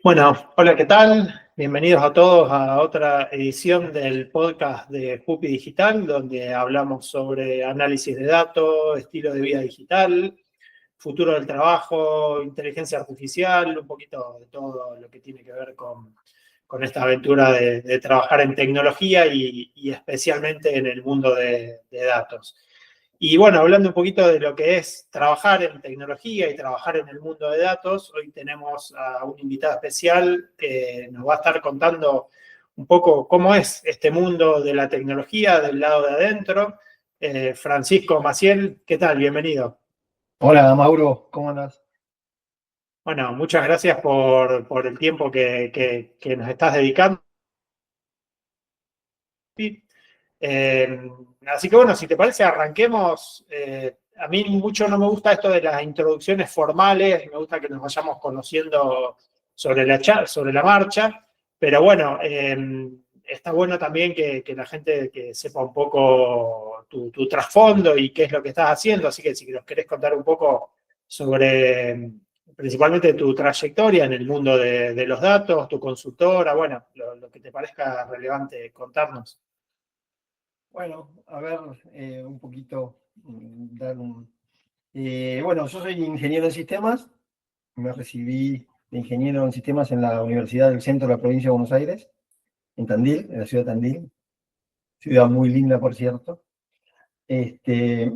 Bueno, hola, ¿qué tal? Bienvenidos a todos a otra edición del podcast de Jupi Digital, donde hablamos sobre análisis de datos, estilo de vida digital, futuro del trabajo, inteligencia artificial, un poquito de todo lo que tiene que ver con esta aventura de trabajar en tecnología y especialmente en el mundo de datos. Y bueno, hablando un poquito de lo que es trabajar en tecnología y trabajar en el mundo de datos, hoy tenemos a un invitado especial que nos va a estar contando un poco cómo es este mundo de la tecnología del lado de adentro. Francisco Maciel, ¿qué tal? Bienvenido. Hola, Mauro, ¿cómo andas? Bueno, muchas gracias por el tiempo que nos estás dedicando. Eh, Así que bueno, si te parece, arranquemos. A mí mucho no me gusta esto de las introducciones formales, me gusta que nos vayamos conociendo sobre la marcha, pero bueno, está bueno también que la gente que sepa un poco tu trasfondo y qué es lo que estás haciendo, así que si nos querés contar un poco sobre principalmente tu trayectoria en el mundo de los datos, tu consultora, bueno, lo que te parezca relevante contarnos. Bueno, a ver, un poquito, dar un... bueno, yo soy ingeniero en sistemas, me recibí de ingeniero en sistemas en la Universidad del Centro de la Provincia de Buenos Aires, en Tandil, en la ciudad de Tandil, ciudad muy linda, por cierto. Este,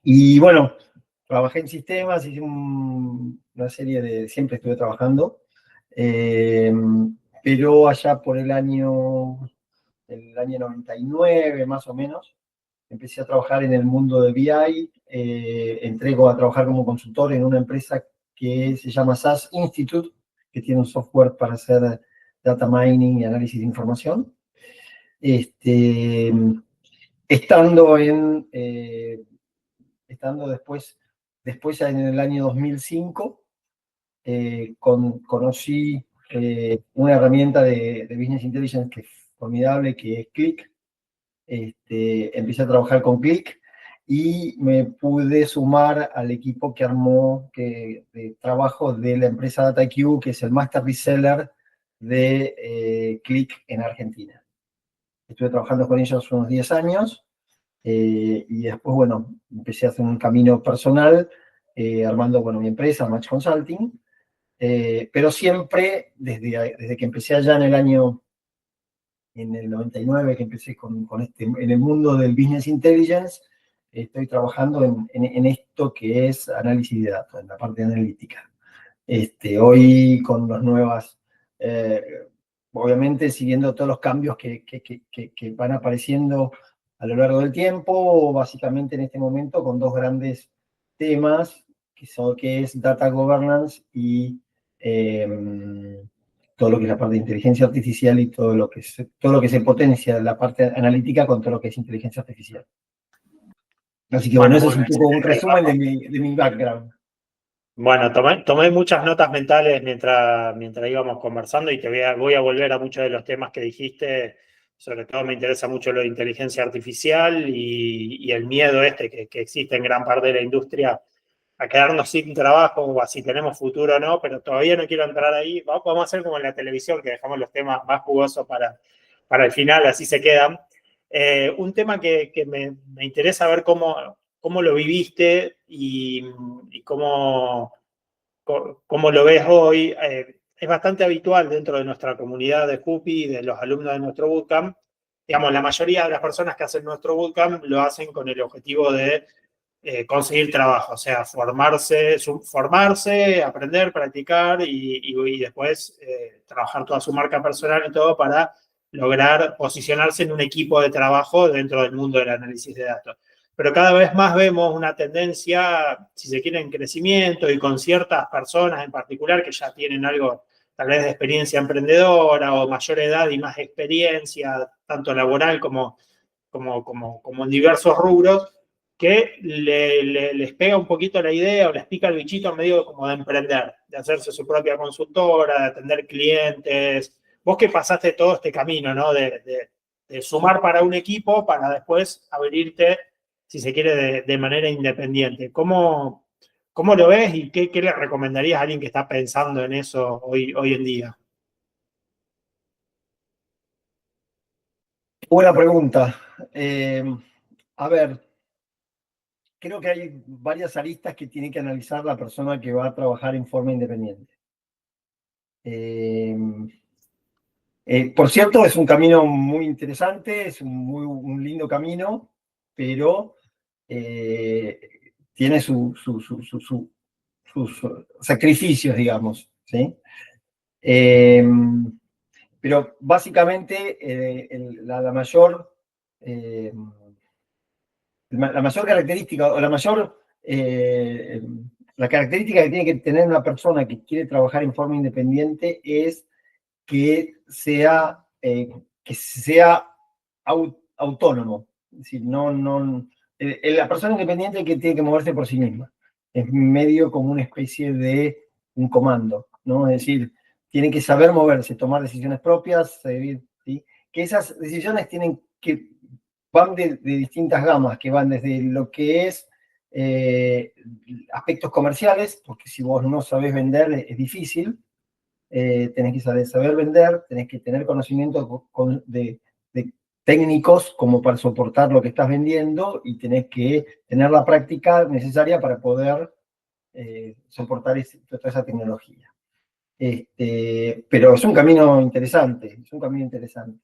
y bueno, trabajé en sistemas, hice una serie de... Siempre estuve trabajando, eh, pero allá por el año 99 más o menos, empecé a trabajar en el mundo de BI, entrego a trabajar como consultor en una empresa que se llama SAS Institute, que tiene un software para hacer data mining y análisis de información. Este, estando estando después en el año 2005, conocí una herramienta de Business Intelligence que es formidable, que es Qlik. Empecé a trabajar con Qlik y me pude sumar al equipo que armó de trabajo de la empresa DataIQ, que es el master reseller de Qlik en Argentina. Estuve trabajando con ellos unos 10 años y después, bueno, empecé a hacer un camino personal armando, bueno, mi empresa, Match Consulting, pero siempre, desde que empecé allá en el 99, que empecé en el mundo del Business Intelligence, estoy trabajando en esto que es análisis de datos, en la parte analítica. Hoy con las nuevas, eh, obviamente siguiendo todos los cambios que van apareciendo a lo largo del tiempo, básicamente en este momento con dos grandes temas, que es data governance y todo lo que es la parte de inteligencia artificial y todo lo que se potencia la parte analítica con todo lo que es inteligencia artificial. Así que bueno, Bueno, ese muy es un bien. poco un resumen de mi background. Bueno, tomé muchas notas mentales mientras íbamos conversando y voy a volver a muchos de los temas que dijiste. Sobre todo me interesa mucho lo de inteligencia artificial y el miedo que existe en gran parte de la industria a quedarnos sin trabajo o a si tenemos futuro o no, pero todavía no quiero entrar ahí. Vamos a hacer como en la televisión, que dejamos los temas más jugosos para el final, así se quedan. Un tema que me interesa ver cómo lo viviste y cómo lo ves hoy. Es bastante habitual dentro de nuestra comunidad de Jupi y de los alumnos de nuestro bootcamp. Digamos, la mayoría de las personas que hacen nuestro bootcamp lo hacen con el objetivo de conseguir trabajo, o sea, formarse, aprender, practicar y después trabajar toda su marca personal y todo para lograr posicionarse en un equipo de trabajo dentro del mundo del análisis de datos. Pero cada vez más vemos una tendencia, si se quiere, en crecimiento y con ciertas personas en particular que ya tienen algo tal vez de experiencia emprendedora o mayor edad y más experiencia, tanto laboral como en diversos rubros, que les pega un poquito la idea o les pica el bichito medio como de emprender, de hacerse su propia consultora, de atender clientes. Vos que pasaste todo este camino, ¿no? De sumar para un equipo para después abrirte, si se quiere, de manera independiente. ¿Cómo lo ves y qué le recomendarías a alguien que está pensando en eso hoy en día? Buena pregunta. A ver, creo que hay varias aristas que tiene que analizar la persona que va a trabajar en forma independiente. Por cierto, es un camino muy interesante, es un lindo camino, pero tiene sus sacrificios, digamos, ¿sí? Pero básicamente eh, la mayor característica o la característica que tiene que tener una persona que quiere trabajar en forma independiente es que sea autónomo. Es decir, la persona independiente que tiene que moverse por sí misma. Es medio como una especie de un comando, ¿no? Es decir, tiene que saber moverse, tomar decisiones propias, ¿sí? Que esas decisiones van de distintas gamas, que van desde lo que es aspectos comerciales, porque si vos no sabés vender es difícil, tenés que saber vender, tenés que tener conocimiento de técnicos como para soportar lo que estás vendiendo y tenés que tener la práctica necesaria para poder soportar toda esa tecnología. Pero es un camino interesante, es un camino interesante.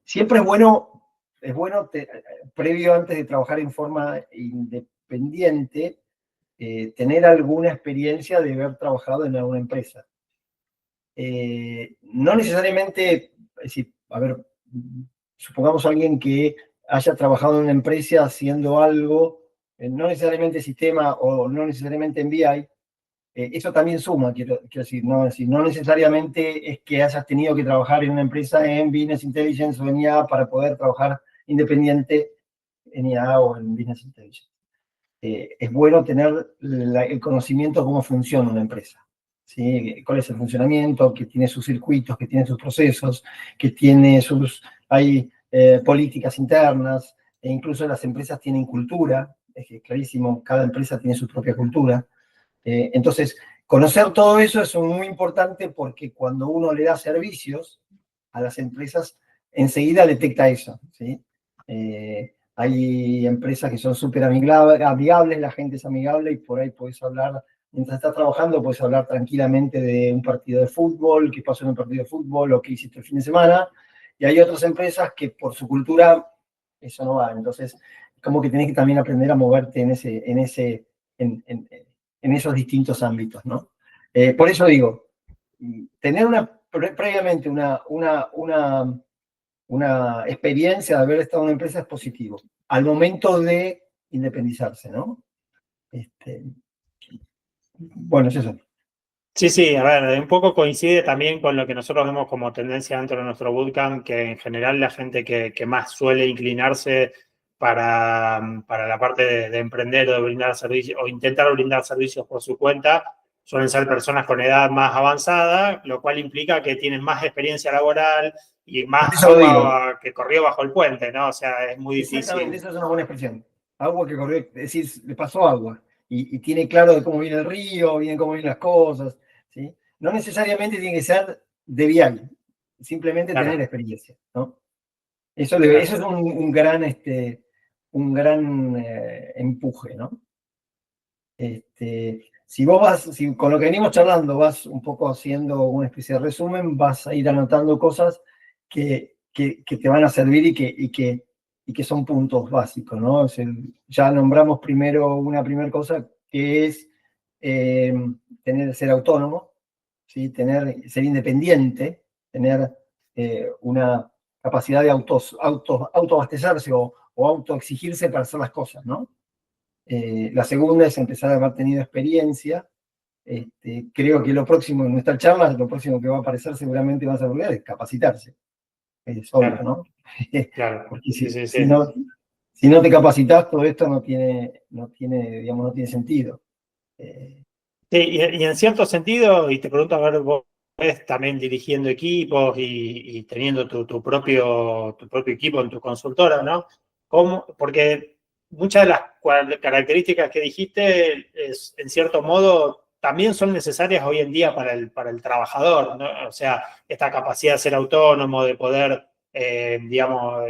Siempre es bueno previo antes de trabajar en forma independiente, tener alguna experiencia de haber trabajado en alguna empresa. No necesariamente, es decir, a ver, supongamos a alguien que haya trabajado en una empresa haciendo algo, no necesariamente sistema o no necesariamente en BI, eso también suma, quiero decir, no necesariamente es que hayas tenido que trabajar en una empresa en Business Intelligence o en IA para poder trabajar independiente en IA o en Business Intelligence. Es bueno tener el conocimiento de cómo funciona una empresa, ¿sí? Cuál es el funcionamiento, que tiene sus circuitos, que tiene sus procesos, que hay políticas internas, e incluso las empresas tienen cultura, es que clarísimo, cada empresa tiene su propia cultura. Entonces, conocer todo eso es muy importante porque cuando uno le da servicios a las empresas, enseguida detecta eso, ¿sí? Hay empresas que son súper amigables, la gente es amigable y por ahí puedes hablar, mientras estás trabajando, puedes hablar tranquilamente de un partido de fútbol, qué pasó en un partido de fútbol o qué hiciste el fin de semana. Y hay otras empresas que por su cultura eso no va. Entonces, como que tenés que también aprender a moverte en esos distintos ámbitos, ¿no? Por eso digo, tener previamente una experiencia de haber estado en una empresa es positivo, al momento de independizarse, ¿no? Bueno, es eso. Sí, sí, a ver, un poco coincide también con lo que nosotros vemos como tendencia dentro de nuestro bootcamp, que en general la gente que más suele inclinarse para la parte de emprender o de brindar servicios o intentar brindar servicios por su cuenta, suelen ser personas con edad más avanzada, lo cual implica que tienen más experiencia laboral y Por más eso lo digo. agua que corrió bajo el puente, ¿no? O sea, es muy Exactamente, difícil. esa es una buena expresión. Agua que corrió, es decir, le pasó agua y tiene claro de cómo viene el río, bien cómo vienen las cosas, ¿sí? No necesariamente tiene que ser de vial, simplemente tener Claro, experiencia, ¿no? Eso claro. es un gran empuje, ¿no? Si con lo que venimos charlando vas un poco haciendo una especie de resumen, vas a ir anotando cosas que te van a servir y que son puntos básicos, ¿no? Ya nombramos primero una primera cosa que es ser autónomo, ¿sí? Ser independiente, tener una capacidad de autoabastecerse o autoexigirse para hacer las cosas, ¿no? La segunda es empezar a haber tenido experiencia. Creo que lo próximo en nuestra charla, lo próximo que va a aparecer seguramente va a ser es capacitarse. Es obvio, Claro, ¿no? claro. Porque Sí, sí, si sí. no te capacitas, todo esto digamos, no tiene sentido. Sí, y en cierto sentido, y te pregunto, a ver, vos también dirigiendo equipos y teniendo tu propio equipo en tu consultora, ¿no? ¿Cómo? Porque muchas de las características que dijiste, en cierto modo, también son necesarias hoy en día para el trabajador, ¿no? O sea, esta capacidad de ser autónomo, de poder, digamos,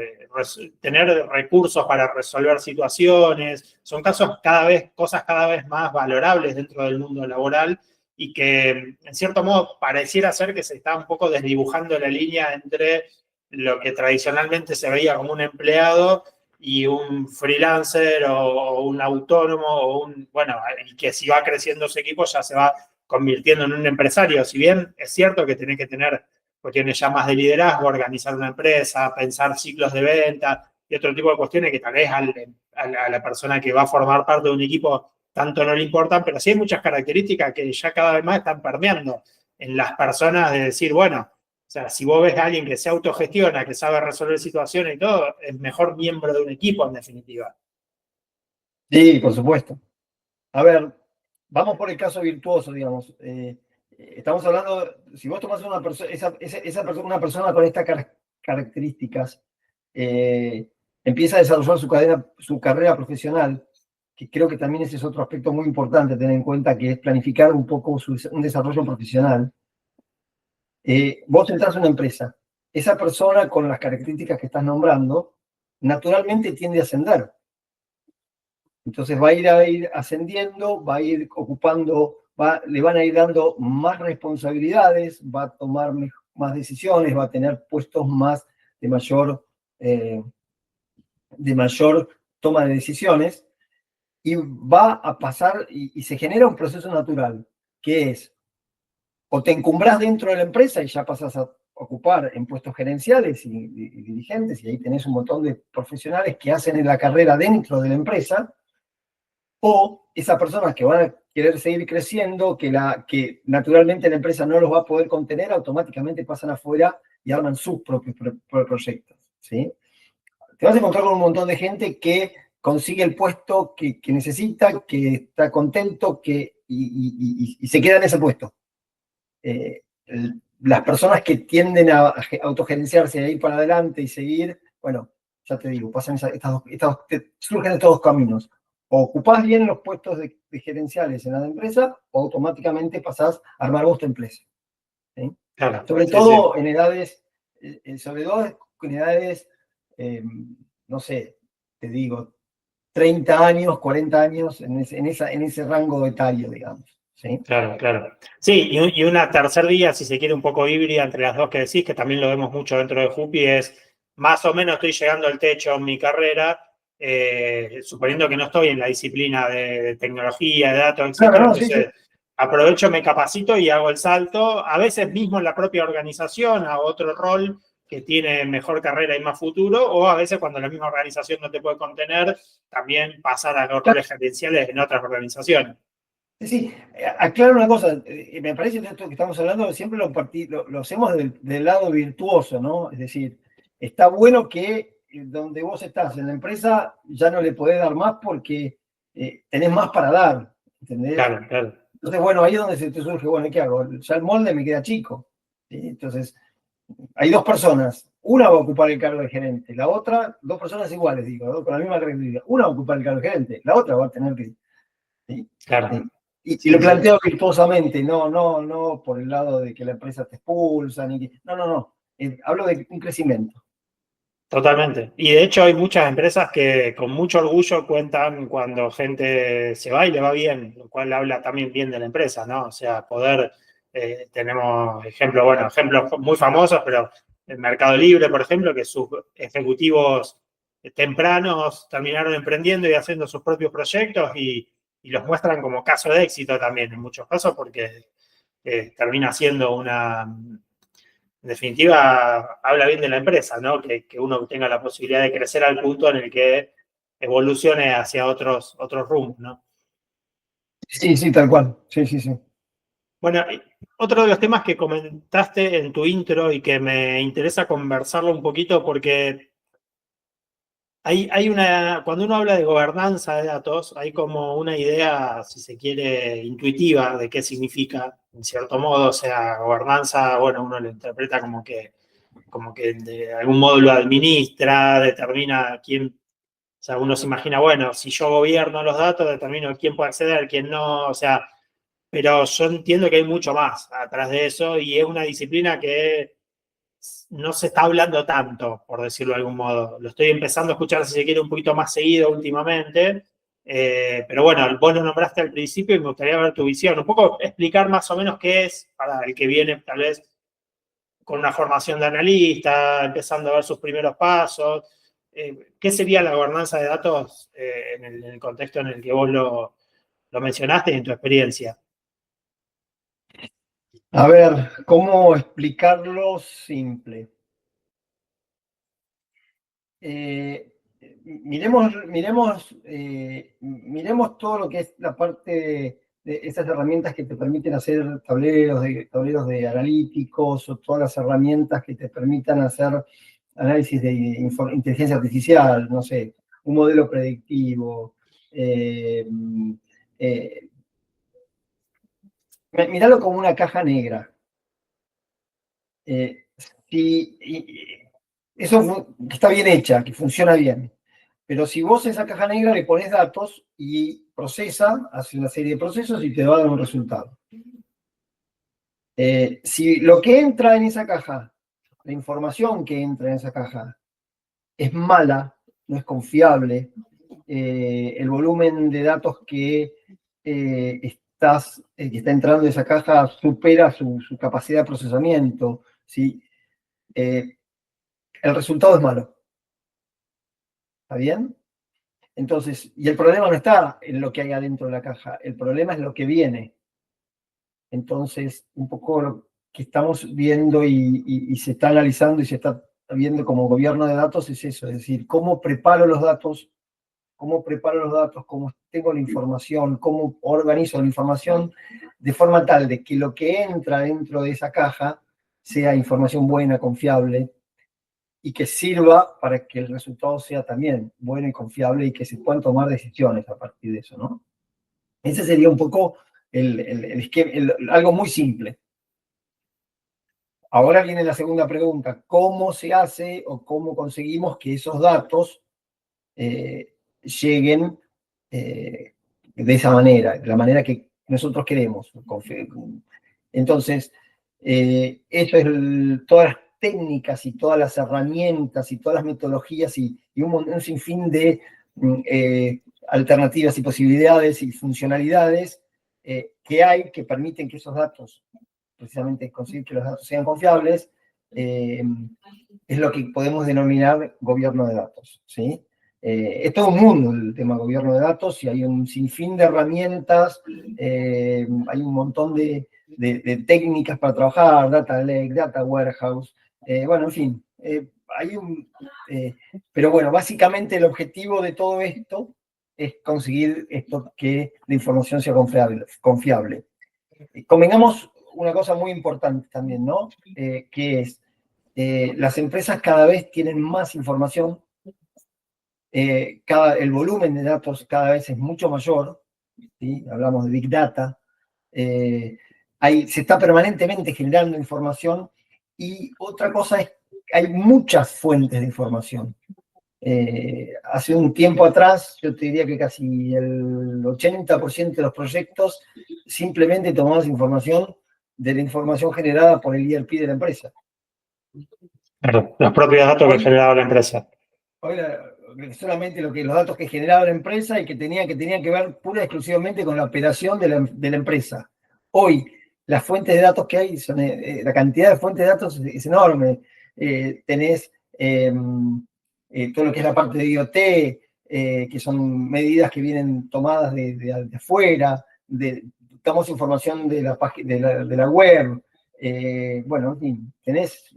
tener recursos para resolver situaciones, son cosas cada vez más valorables dentro del mundo laboral y que, en cierto modo, pareciera ser que se está un poco desdibujando la línea entre lo que tradicionalmente se veía como un empleado y un freelancer o un autónomo bueno, y que si va creciendo su equipo ya se va convirtiendo en un empresario. Si bien es cierto que tenés que tener cuestiones ya más de liderazgo, organizar una empresa, pensar ciclos de venta y otro tipo de cuestiones que tal vez a la persona que va a formar parte de un equipo tanto no le importan, pero sí hay muchas características que ya cada vez más están permeando en las personas de decir, bueno, o sea, si vos ves a alguien que se autogestiona, que sabe resolver situaciones y todo, es mejor miembro de un equipo, en definitiva. Sí, por supuesto. A ver, vamos por el caso virtuoso, digamos. Estamos hablando, si vos tomás una persona, una persona con estas características, empieza a desarrollar su carrera profesional, que creo que también ese es otro aspecto muy importante a tener en cuenta, que es planificar un poco un desarrollo profesional. Vos entras a una empresa, esa persona con las características que estás nombrando, naturalmente tiende a ascender. Entonces va a ir ascendiendo, va a ir ocupando, le van a ir dando más responsabilidades, va a tomar más decisiones, va a tener puestos más de mayor toma de decisiones y va a pasar y se genera un proceso natural, que es, o te encumbras dentro de la empresa y ya pasas a ocupar en puestos gerenciales y dirigentes, y ahí tenés un montón de profesionales que hacen la carrera dentro de la empresa, o esas personas que van a querer seguir creciendo, que naturalmente la empresa no los va a poder contener, automáticamente pasan afuera y arman sus propios proyectos, ¿sí? Te vas a encontrar con un montón de gente que consigue el puesto que necesita, que está contento y se queda en ese puesto. Las personas que tienden a autogerenciarse, a ir para adelante y seguir, bueno, ya te digo, pasan surgen estos dos caminos. O ocupás bien los puestos de gerenciales en la empresa, o automáticamente pasás a armar vos tu empresa. ¿Sí? Claro, Sobre sí, todo sí. en edades, no sé, te digo, 30 años, 40 años, en ese rango etario, digamos. ¿Sí? Claro, claro. Sí, y una tercer vía, si se quiere, un poco híbrida entre las dos que decís, que también lo vemos mucho dentro de Jupi, es más o menos estoy llegando al techo en mi carrera, suponiendo que no estoy en la disciplina de tecnología, de datos, Claro, etcétera, no, sí, sí. entonces aprovecho, me capacito y hago el salto, a veces mismo en la propia organización, a otro rol que tiene mejor carrera y más futuro, o a veces cuando la misma organización no te puede contener, también pasar a los roles gerenciales en otras organizaciones. Sí, aclaro una cosa, me parece que esto que estamos hablando siempre lo hacemos del lado virtuoso, ¿no? Es decir, está bueno que donde vos estás en la empresa ya no le podés dar más porque tenés más para dar, ¿entendés? Claro, claro. Entonces, bueno, ahí es donde se te surge, bueno, ¿qué hago? Ya el molde me queda chico, ¿sí? Entonces, hay dos personas, una va a ocupar el cargo de gerente, la otra, dos personas iguales, digo, con la misma característica, una va a ocupar el cargo de gerente, la otra va a tener que... ¿sí? Claro. Y Sí, lo sí. planteo virtuosamente, no por el lado de que la empresa te expulsa, no. Hablo de un crecimiento. Totalmente. Y de hecho hay muchas empresas que con mucho orgullo cuentan cuando gente se va y le va bien, lo cual habla también bien de la empresa, ¿no? O sea, tenemos ejemplos muy famosos, pero el Mercado Libre, por ejemplo, que sus ejecutivos tempranos terminaron emprendiendo y haciendo sus propios proyectos y los muestran como caso de éxito también en muchos casos porque termina siendo en definitiva, habla bien de la empresa, ¿no? Que uno tenga la posibilidad de crecer al punto en el que evolucione hacia otros rumbos, ¿no? Sí, sí, tal cual. Sí, sí, sí. Bueno, otro de los temas que comentaste en tu intro y que me interesa conversarlo un poquito porque cuando uno habla de gobernanza de datos, hay como una idea, si se quiere, intuitiva de qué significa, en cierto modo, o sea, gobernanza, bueno, uno lo interpreta como que de algún modo lo administra, determina quién sea, uno se imagina, bueno, si yo gobierno los datos, determino quién puede acceder, quién no, o sea, pero yo entiendo que hay mucho más atrás de eso y es una disciplina que no se está hablando tanto, por decirlo de algún modo. Lo estoy empezando a escuchar, si se quiere, un poquito más seguido últimamente. Pero bueno, vos lo nombraste al principio y me gustaría ver tu visión. Un poco explicar más o menos qué es para el que viene tal vez con una formación de analista, empezando a ver sus primeros pasos. ¿Qué sería la gobernanza de datos en el contexto en el que vos lo mencionaste y en tu experiencia? A ver, ¿cómo explicarlo simple? Miremos todo lo que es la parte de esas herramientas que te permiten hacer tableros de analíticos o todas las herramientas que te permitan hacer análisis de inteligencia artificial, no sé, un modelo predictivo. Míralo como una caja negra. Eso está bien hecha, que funciona bien. Pero si vos a esa caja negra le pones datos y procesa, hace una serie de procesos y te va a dar un resultado. Si lo que entra en esa caja, la información que entra en esa caja, es mala, no es confiable, el volumen de datos que está entrando en esa caja supera su capacidad de procesamiento, ¿sí? El resultado es malo. ¿Está bien? Entonces, y el problema no está en lo que hay adentro de la caja, el problema es lo que viene. Entonces, un poco lo que estamos viendo y se está analizando y se está viendo como gobierno de datos es eso, es decir, cómo preparo los datos, cómo tengo la información, cómo organizo la información de forma tal de que lo que entra dentro de esa caja sea información buena, confiable, y que sirva para que el resultado sea también bueno y confiable y que se puedan tomar decisiones a partir de eso, ¿no? Ese sería un poco el esquema, algo muy simple. Ahora viene la segunda pregunta, ¿cómo se hace o cómo conseguimos que esos datos lleguen de esa manera, de la manera que nosotros queremos? Entonces, eso es todas las técnicas y todas las herramientas y todas las metodologías y un sinfín de alternativas y posibilidades y funcionalidades que hay que permiten que esos datos, precisamente conseguir que los datos sean confiables, es lo que podemos denominar gobierno de datos, ¿sí? Es todo un mundo el tema gobierno de datos y hay un sinfín de herramientas, hay un montón de técnicas para trabajar, data lake, data warehouse, bueno, en fin, pero bueno, básicamente el objetivo de todo esto es conseguir esto, que la información sea confiable. Convengamos una cosa muy importante también, ¿no? Que es, las empresas cada vez tienen más información, el volumen de datos cada vez es mucho mayor, ¿sí? Hablamos de Big Data, se está permanentemente generando información y otra cosa es que hay muchas fuentes de información. Hace un tiempo atrás, yo te diría que casi el 80% de los proyectos simplemente tomamos información de la información generada por el ERP de la empresa. Claro, los propios datos que generaba la empresa. Hoy solamente los datos que generaba la empresa y que tenían que ver pura y exclusivamente con la operación de la empresa. Hoy, las fuentes de datos que hay, la cantidad de fuentes de datos es enorme. Tenés todo lo que es la parte de IoT, que son medidas que vienen tomadas de afuera, damos información de la web. Bueno, en fin, tenés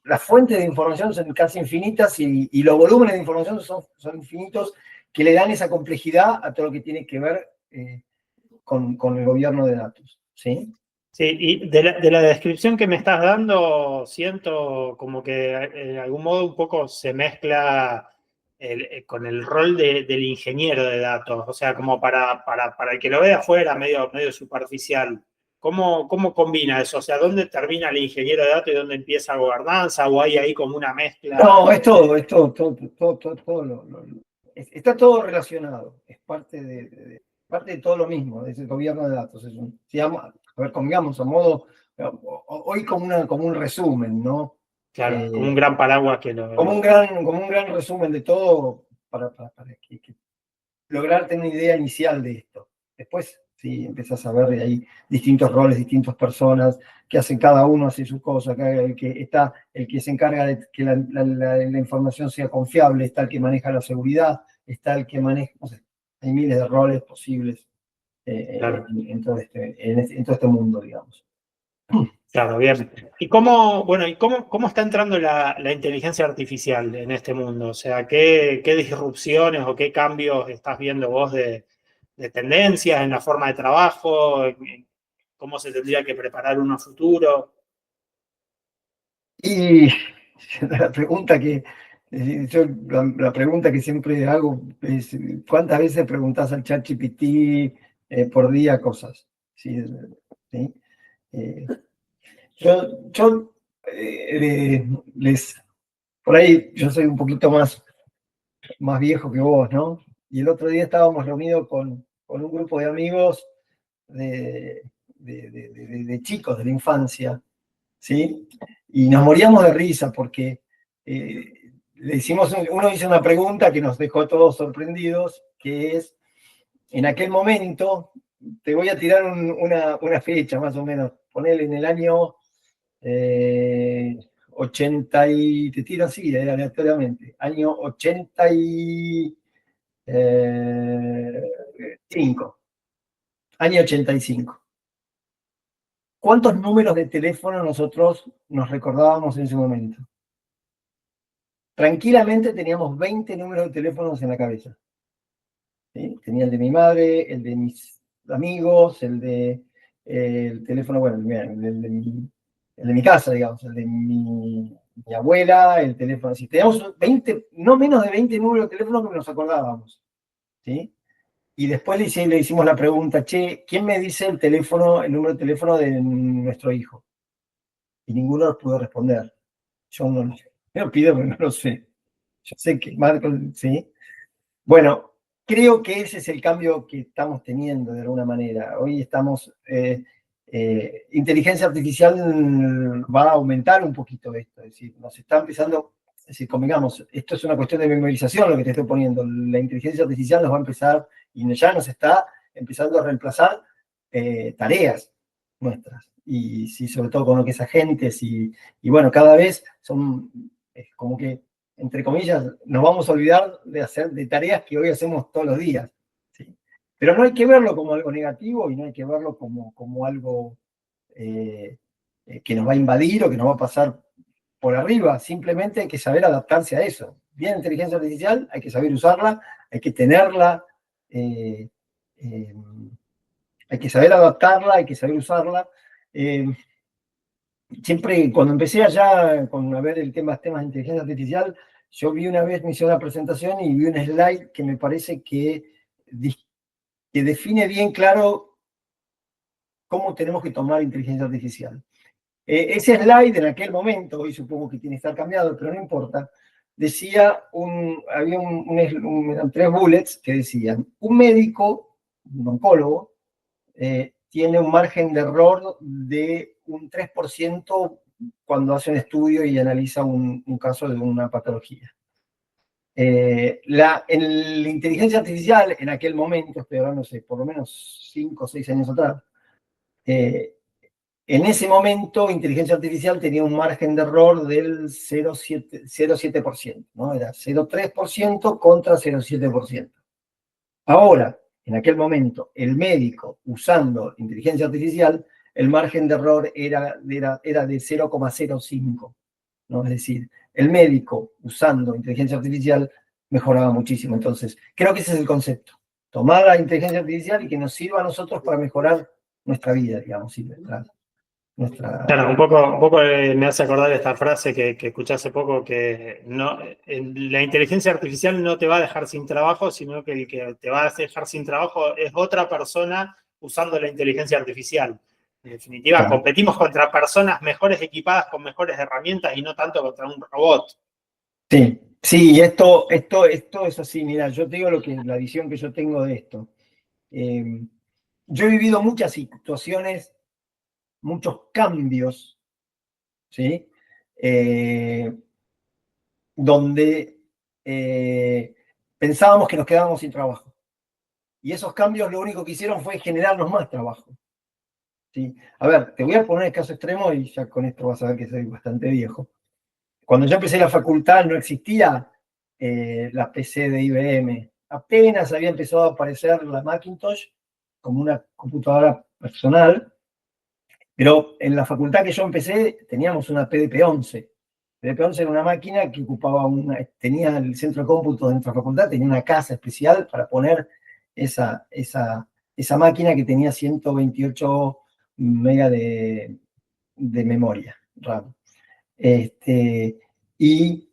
las fuentes de información son casi infinitas y los volúmenes de información son infinitos que le dan esa complejidad a todo lo que tiene que ver con el gobierno de datos, ¿sí? Sí, y de la descripción que me estás dando, siento como que en algún modo un poco se mezcla con el rol del ingeniero de datos, o sea, como para el que lo ve de afuera, medio superficial. ¿Cómo combina eso? O sea, ¿dónde termina el ingeniero de datos y dónde empieza la gobernanza? ¿O hay ahí como una mezcla? No, es todo. está todo relacionado, es parte parte de todo lo mismo, es el gobierno de datos. A ver, convengamos, a modo, hoy como un resumen, ¿no? Claro, como un gran paraguas que lo... Como un gran resumen de todo para que lograr tener una idea inicial de esto. Después, sí, empezás a ver de ahí distintos roles, distintas personas que hacen cada uno, hace su cosa, el que se encarga de que la información sea confiable, está el que maneja la seguridad, está el que maneja, no sé, hay miles de roles posibles Claro. en todo este mundo, digamos. Claro, bien. ¿Y cómo está entrando la inteligencia artificial en este mundo? O sea, ¿qué disrupciones o qué cambios estás viendo vos de tendencias en la forma de trabajo? ¿Cómo se tendría que preparar uno a futuro? Y la pregunta la pregunta que siempre hago es, ¿cuántas veces preguntás al ChatGPT por día cosas? ¿Sí? ¿Sí? Eh, yo por ahí yo soy un poquito más viejo que vos, ¿no? Y el otro día estábamos reunidos con un grupo de amigos de chicos de la infancia, ¿sí? Y nos moríamos de risa porque uno hizo una pregunta que nos dejó a todos sorprendidos, que es, en aquel momento, te voy a tirar una fecha más o menos, ponele en el año 80 y, te tiro así, aleatoriamente, año 85, año 85. ¿Cuántos números de teléfono nosotros nos recordábamos en ese momento? Tranquilamente teníamos 20 números de teléfonos en la cabeza. ¿Sí? Tenía el de mi madre, el de mis amigos, el teléfono, bueno, el de mi casa, digamos, el de mi abuela, el teléfono. Si teníamos 20, no menos de 20 números de teléfono que nos acordábamos. ¿Sí? Y después le hicimos la pregunta, che, ¿quién me dice el número de teléfono de nuestro hijo? Y ninguno nos pudo responder. Yo no me lo pido, pero no lo sé. Yo sé que Marco, sí. Bueno, creo que ese es el cambio que estamos teniendo de alguna manera. Hoy estamos, inteligencia artificial va a aumentar un poquito esto, es decir, nos está empezando, es decir, convengamos, esto es una cuestión de memorización lo que te estoy poniendo. La inteligencia artificial nos va a empezar, y ya nos está empezando a reemplazar tareas nuestras. Y sí, sobre todo con lo que es agentes, y bueno, cada vez son como que entre comillas, nos vamos a olvidar de tareas que hoy hacemos todos los días. ¿Sí? Pero no hay que verlo como algo negativo y no hay que verlo como algo que nos va a invadir o que nos va a pasar por arriba. Simplemente hay que saber adaptarse a eso. Bien, inteligencia artificial, hay que saber usarla, hay que tenerla, hay que saber adaptarla, hay que saber usarla. Siempre, cuando empecé allá a ver temas de inteligencia artificial, yo vi una vez, me hice una presentación y vi un slide que me parece que define bien claro cómo tenemos que tomar inteligencia artificial. Ese slide en aquel momento, hoy supongo que tiene que estar cambiado, pero no importa, decía, eran 3 bullets que decían, un médico, un oncólogo, tiene un margen de error de un 3% cuando hace un estudio y analiza un caso de una patología. En la inteligencia artificial, en aquel momento, estoy hablando, por lo menos 5 o 6 años atrás, en ese momento, inteligencia artificial tenía un margen de error del 0,7%, ¿no? Era 0,3% contra 0,7%. Ahora, en aquel momento, el médico usando inteligencia artificial, el margen de error era de 0,05, ¿no? Es decir, el médico usando inteligencia artificial mejoraba muchísimo. Entonces, creo que ese es el concepto. Tomar la inteligencia artificial y que nos sirva a nosotros para mejorar nuestra vida, digamos, y Claro, un poco me hace acordar esta frase que escuché hace poco, que la inteligencia artificial no te va a dejar sin trabajo, sino que el que te va a dejar sin trabajo es otra persona usando la inteligencia artificial. En definitiva, Claro. competimos contra personas mejores equipadas con mejores herramientas y no tanto contra un robot. Sí, sí, esto es así. Mira, yo te digo la visión que yo tengo de esto. Yo he vivido muchas situaciones, muchos cambios, ¿sí? Eh, donde pensábamos que nos quedábamos sin trabajo. Y esos cambios lo único que hicieron fue generarnos más trabajo. ¿Sí? A ver, te voy a poner el caso extremo y ya con esto vas a ver que soy bastante viejo. Cuando yo empecé la facultad no existía la PC de IBM. Apenas había empezado a aparecer la Macintosh como una computadora personal, pero en la facultad que yo empecé teníamos una PDP-11. PDP-11 era una máquina que tenía el centro de cómputo dentro de la facultad, tenía una casa especial para poner esa máquina que tenía 128 megas de memoria RAM. Y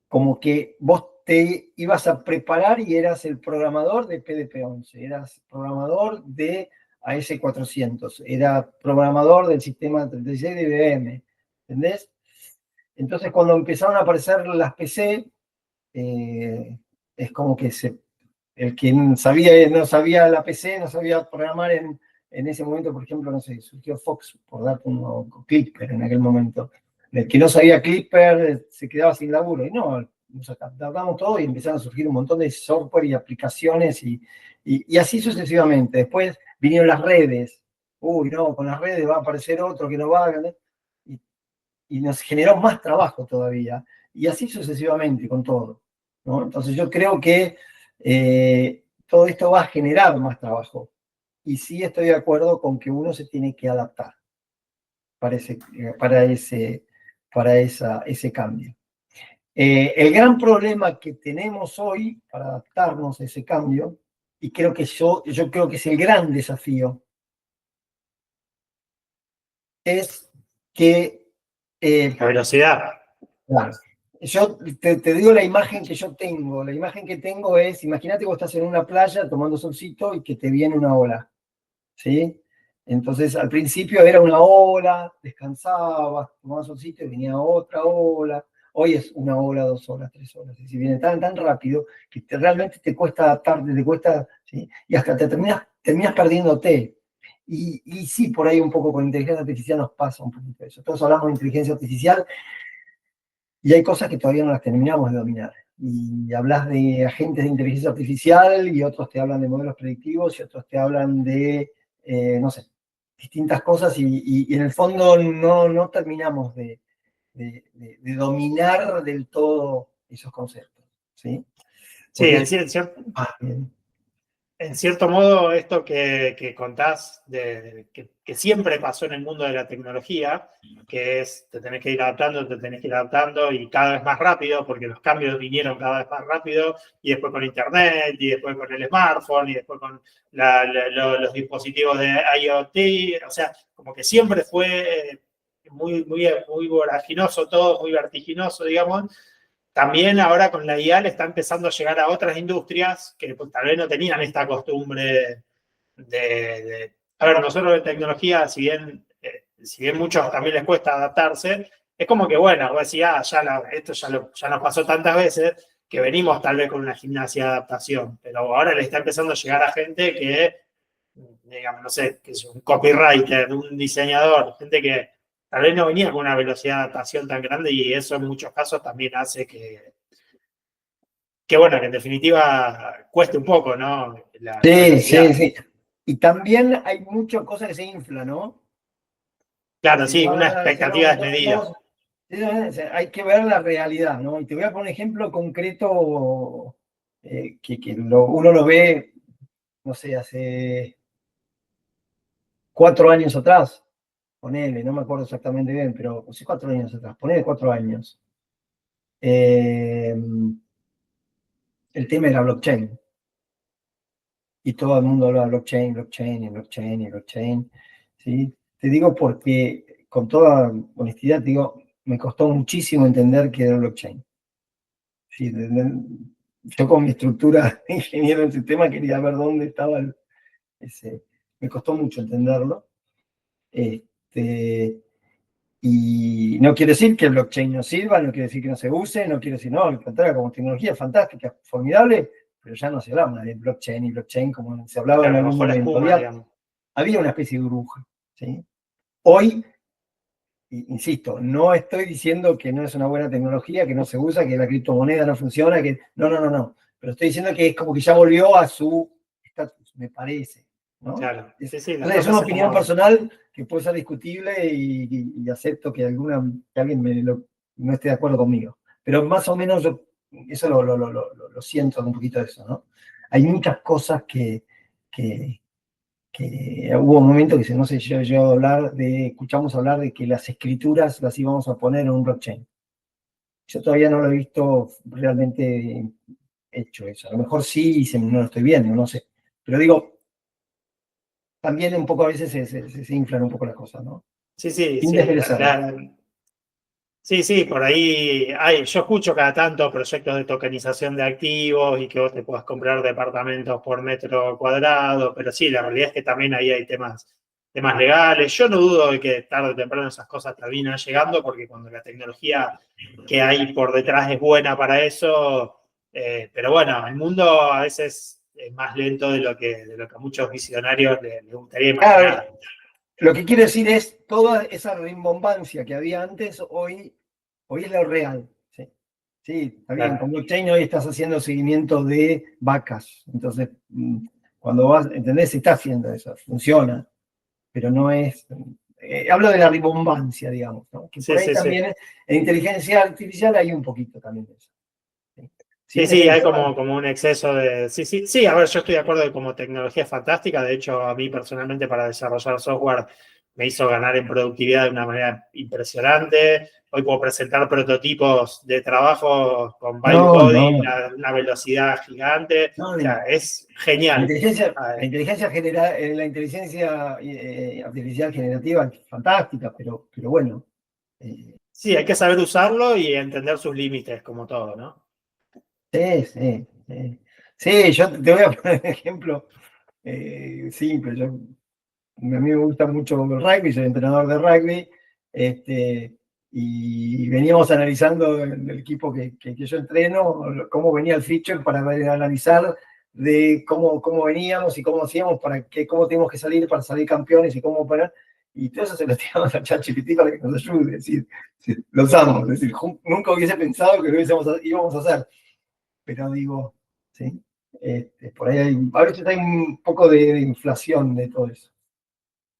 como que vos te ibas a preparar y eras el programador de PDP-11, eras programador de AS400, era programador del sistema 36 de IBM, ¿entendés? Entonces cuando empezaron a aparecer las PC, es como que el que no sabía la PC, no sabía programar en ese momento, por ejemplo, no sé, surgió Fox, por darte uno, Clipper en aquel momento. El que no sabía Clipper se quedaba sin laburo. Y no, nos adaptamos todo y empezaron a surgir un montón de software y aplicaciones y así sucesivamente. Después vinieron las redes. Uy, no, con las redes va a aparecer otro que no va a... Y, y nos generó más trabajo todavía. Y así sucesivamente con todo, ¿no? Entonces yo creo que todo esto va a generar más trabajo. Y sí estoy de acuerdo con que uno se tiene que adaptar para ese cambio. El gran problema que tenemos hoy para adaptarnos a ese cambio, y creo que yo creo que es el gran desafío, es que... La velocidad. Claro. Yo te digo la imagen que yo tengo. La imagen que tengo es, imagínate que vos estás en una playa tomando solcito y que te viene una ola, ¿sí? Entonces, al principio era una ola, descansabas, tomabas solcito y venía otra ola. Hoy es una ola, 2 horas, 3 horas. Y si viene tan rápido que realmente te cuesta adaptarte, te cuesta, ¿sí? Y hasta te terminas perdiéndote. Y sí, por ahí un poco con inteligencia artificial nos pasa un poquito eso. Todos hablamos de inteligencia artificial y hay cosas que todavía no las terminamos de dominar. Y hablas de agentes de inteligencia artificial y otros te hablan de modelos predictivos y otros te hablan de, no sé, distintas cosas y en el fondo no terminamos de dominar del todo esos conceptos. ¿Sí? Sí, Porque en cierto, bien. en cierto modo, esto que contás, que siempre pasó en el mundo de la tecnología, que es te tenés que ir adaptando, te tenés que ir adaptando y cada vez más rápido, porque los cambios vinieron cada vez más rápido, y después con Internet, y después con el smartphone, y después con los dispositivos de IoT, o sea, como que siempre fue muy voraginoso todo, muy vertiginoso, digamos. También ahora con la IA le está empezando a llegar a otras industrias que pues, tal vez no tenían esta costumbre A ver, nosotros de tecnología, si bien muchos también les cuesta adaptarse, es como que, bueno, vos decís, esto ya nos pasó tantas veces que venimos tal vez con una gimnasia de adaptación, pero ahora le está empezando a llegar a gente que, digamos, no sé, que es un copywriter, un diseñador, gente que tal vez no venía con una velocidad de adaptación tan grande y eso en muchos casos también hace que bueno, que en definitiva cueste un poco, ¿no? La Sí, sí, velocidad. sí. Y también hay muchas cosas que se inflan, ¿no? Claro, Si sí, una va a ser expectativa aumentar desmedida. todo, hay que ver la realidad, ¿no? Y te voy a poner un ejemplo concreto que uno lo ve, no sé, hace 4 años atrás, ponele, no me acuerdo exactamente bien, pero sí 4 años atrás, ponele 4 años. Eh, el tema de la blockchain. Y todo el mundo habla de blockchain, blockchain, y blockchain, y blockchain. ¿Sí? Te digo porque, con toda honestidad, te digo, me costó muchísimo entender qué era blockchain. Sí, yo con mi estructura de ingeniero en sistema quería ver dónde estaba ese. Me costó mucho entenderlo. Este, Y no quiere decir que el blockchain no sirva, no quiere decir que no se use, no quiere decir, no, al contrario, como tecnología fantástica, formidable, pero ya no se habla de blockchain y blockchain como se hablaba en Claro, algún bajo la momento. espuma, digamos. Había una especie de burbuja, ¿sí? Hoy, insisto, no estoy diciendo que no es una buena tecnología, que no se usa, que la criptomoneda no funciona, que no. Pero estoy diciendo que es como que ya volvió a su estatus, me parece, ¿no? Claro, sí, sí, las Es una cosas opinión como... personal que puede ser discutible y acepto que alguien no esté de acuerdo conmigo. Pero más o menos yo eso lo siento un poquito de eso, ¿no? Hay muchas cosas que hubo un momento que no sé, escuchamos hablar de que las escrituras las íbamos a poner en un blockchain. Yo todavía no lo he visto realmente hecho eso. A lo mejor sí, no lo estoy viendo, no sé. Pero digo, también un poco a veces se inflan un poco las cosas, ¿no? Sí, sí, Sin sí. desmerecerlo. Sí, sí, por ahí yo escucho cada tanto proyectos de tokenización de activos y que vos te puedas comprar departamentos por metro cuadrado, pero sí, la realidad es que también ahí hay temas legales. Yo no dudo de que tarde o temprano esas cosas terminan llegando, porque cuando la tecnología que hay por detrás es buena para eso, pero bueno, el mundo a veces es más lento de lo que a muchos visionarios les gustaría Claro, imaginar. lo que quiero decir es, toda esa rimbombancia que había antes, hoy es lo real. Sí, sí, está bien, Claro. con blockchain hoy estás haciendo seguimiento de vacas. Entonces, cuando vas, ¿entendés? Se está haciendo eso, funciona, pero no es... hablo de la rimbombancia, digamos, ¿no? Que por Sí, ahí sí, sí. también en inteligencia artificial hay un poquito también de eso. ¿Sí? Sí, Sin sí, hay desmerecer. como un exceso de... Sí, sí, sí, a ver, yo estoy de acuerdo que como tecnología es fantástica, de hecho a mí personalmente para desarrollar software me hizo ganar en productividad de una manera impresionante. Hoy puedo presentar prototipos de trabajo con byte No, coding no, a una velocidad gigante. no. O sea, es La genial. inteligencia, Ah, la inteligencia artificial generativa es fantástica, pero bueno. eh, sí, hay que saber usarlo y entender sus límites, como todo, ¿no? sí, sí. Sí, yo te voy a poner un ejemplo simple. A mí me gusta mucho el rugby, soy entrenador de rugby, y veníamos analizando el equipo que yo entreno, cómo venía el feature para analizar de cómo veníamos y cómo hacíamos, cómo teníamos que salir para salir campeones y cómo para... Y todo eso se lo tiramos a ChatGPT para que nos ayude, es decir, lo usamos, es decir, nunca hubiese pensado que íbamos a hacer, pero digo, ¿sí? Por ahí a veces hay un poco de inflación de todo eso.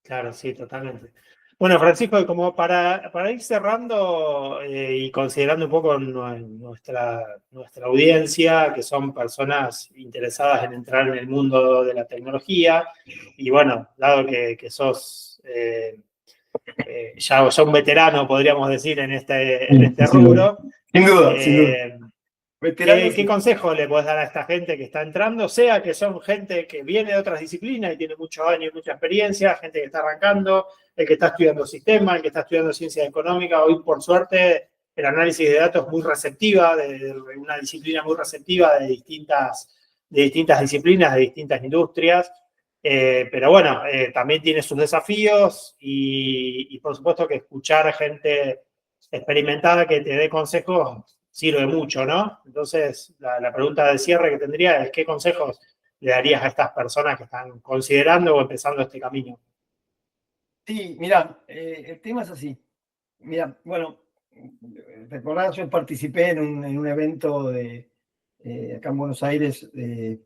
Claro, sí, totalmente. Bueno, Francisco, y como para ir cerrando y considerando un poco nuestra audiencia, que son personas interesadas en entrar en el mundo de la tecnología, y bueno, dado que sos ya un veterano, podríamos decir, en este Sin duda. rubro, Sin duda, sin duda. eh, ¿Qué, Veteranos qué y... consejo le puedes dar a esta gente que está entrando? Sea que son gente que viene de otras disciplinas y tiene muchos años y mucha experiencia, gente que está arrancando, el que está estudiando sistema, el que está estudiando ciencia económica. Hoy, por suerte, el análisis de datos es muy receptiva, de una disciplina muy receptiva de distintas disciplinas, de distintas industrias. Pero bueno, también tiene sus desafíos y por supuesto que escuchar gente experimentada que te dé consejos sirve mucho, ¿no? Entonces, la pregunta de cierre que tendría es, ¿qué consejos le darías a estas personas que están considerando o empezando este camino? Sí, mira, el tema es así. Mira, bueno, recordás, yo participé en un evento acá en Buenos Aires de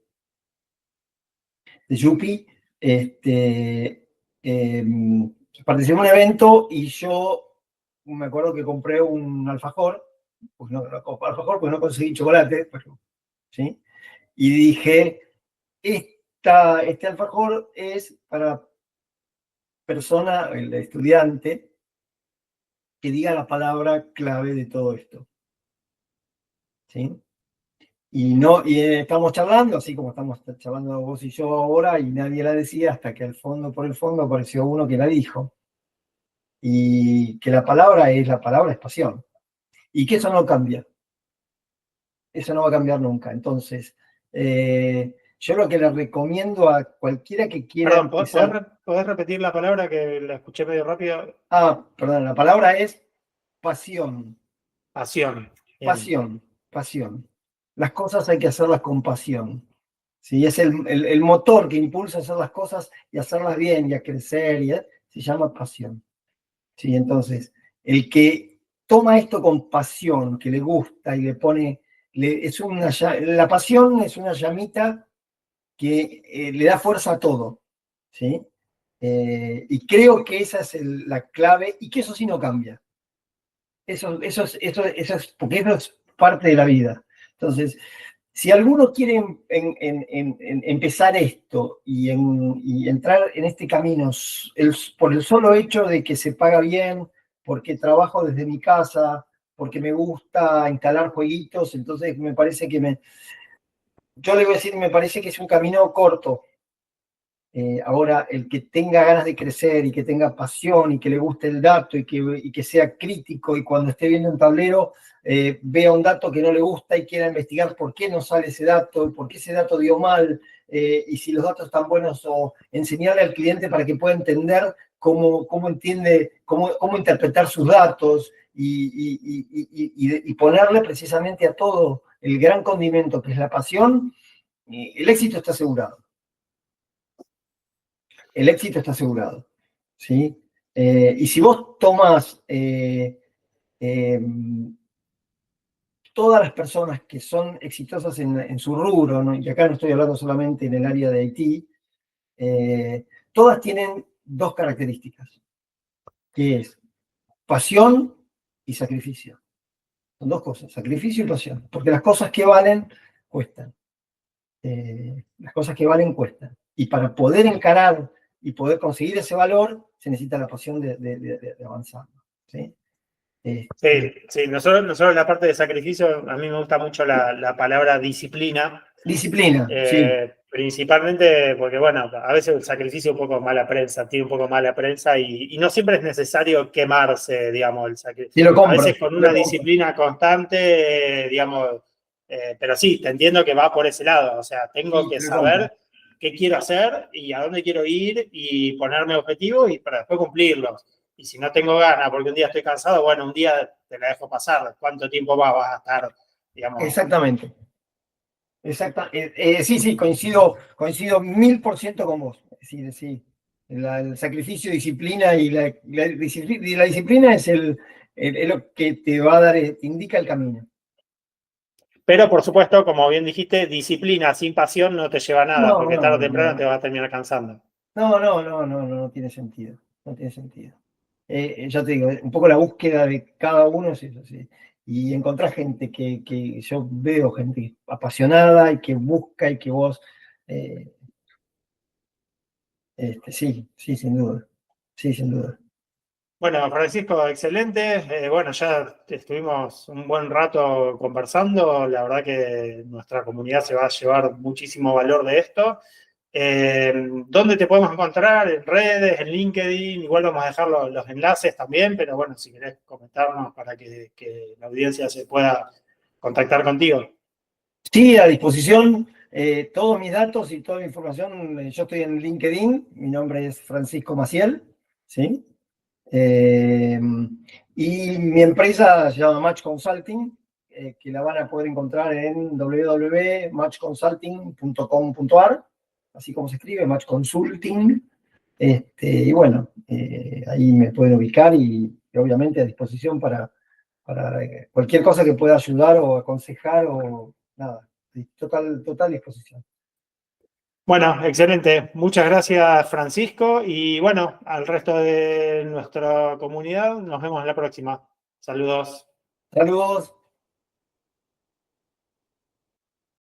Yupi. Participé en un evento y yo me acuerdo que compré un alfajor, pues no conseguí chocolate, ¿sí? Y dije, este alfajor es para persona, el estudiante, que diga la palabra clave de todo esto, ¿sí? Y estamos charlando, así como estamos charlando vos y yo ahora, y nadie la decía hasta que por el fondo apareció uno que la dijo, y que la palabra es pasión, y que eso no va a cambiar nunca. Entonces, yo lo que le recomiendo a cualquiera que quiera Perdón, empezar, ¿podés repetir la palabra que la escuché medio rápido? perdón, la palabra es pasión. Pasión. Bien. Pasión, pasión. Las cosas hay que hacerlas con pasión. ¿Sí? Es el motor que impulsa a hacer las cosas y hacerlas bien y a crecer. Se llama pasión. ¿Sí? Entonces, el que toma esto con pasión, que le gusta y le pone... la pasión es una llamita que le da fuerza a todo. ¿Sí? Y creo que esa es la clave y que eso sí no cambia. Eso es, porque eso es parte de la vida. Entonces, si alguno quiere empezar esto y entrar en este camino por el solo hecho de que se paga bien, porque trabajo desde mi casa, porque me gusta instalar jueguitos, entonces me parece que yo le voy a decir, me parece que es un camino corto. Ahora, el que tenga ganas de crecer y que tenga pasión y que le guste el dato y que sea crítico y cuando esté viendo un tablero vea un dato que no le gusta y quiera investigar por qué no sale ese dato, por qué ese dato dio mal y si los datos están buenos o enseñarle al cliente para que pueda entender cómo interpretar sus datos y ponerle precisamente a todo el gran condimento que es la pasión, el éxito está asegurado. El éxito está asegurado, ¿sí? Y si vos tomás todas las personas que son exitosas en su rubro, ¿no? Y acá no estoy hablando solamente en el área de IT, todas tienen dos características, que es pasión y sacrificio. Son dos cosas, sacrificio y pasión, porque las cosas que valen, cuestan. Las cosas que valen, cuestan. Y para poder encarar y poder conseguir ese valor, se necesita la pasión de avanzar. ¿Sí? Sí, nosotros la parte de sacrificio, a mí me gusta mucho la palabra disciplina. Disciplina, sí. Principalmente porque, bueno, a veces el sacrificio tiene un poco mala prensa y no siempre es necesario quemarse, digamos, el sacrificio. A veces con una disciplina constante, digamos, pero sí, te entiendo que va por ese lado, o sea, tengo que saber qué quiero hacer y a dónde quiero ir y ponerme objetivos y para después cumplirlos. Y si no tengo ganas porque un día estoy cansado, bueno, un día te la dejo pasar. ¿Cuánto tiempo vas a estar, digamos? Exactamente. Sí, coincido 1000% con vos. Es decir, sí, el sacrificio, disciplina y la disciplina es lo que te va a dar, te indica el camino. Pero, por supuesto, como bien dijiste, disciplina sin pasión no te lleva a nada, porque tarde o temprano te vas a terminar cansando. No tiene sentido. No tiene sentido. Ya te digo, un poco la búsqueda de cada uno es eso, ¿sí? Y encontrar gente que yo veo gente apasionada y que busca y que vos... sí, sin duda. Sí, sin duda. Bueno, Francisco, excelente. Bueno, ya estuvimos un buen rato conversando. La verdad que nuestra comunidad se va a llevar muchísimo valor de esto. ¿Dónde te podemos encontrar? ¿En redes, en LinkedIn? Igual vamos a dejar los enlaces también, pero bueno, si querés comentarnos para que la audiencia se pueda contactar contigo. Sí, a disposición. Todos mis datos y toda mi información, yo estoy en LinkedIn, mi nombre es Francisco Maciel, ¿sí? Y mi empresa se llama Match Consulting, que la van a poder encontrar en www.matchconsulting.com.ar, así como se escribe, Match Consulting. Y bueno, ahí me pueden ubicar y obviamente a disposición para cualquier cosa que pueda ayudar o aconsejar o nada, total disposición. Bueno, excelente. Muchas gracias, Francisco. Y bueno, al resto de nuestra comunidad, nos vemos en la próxima. Saludos. Saludos.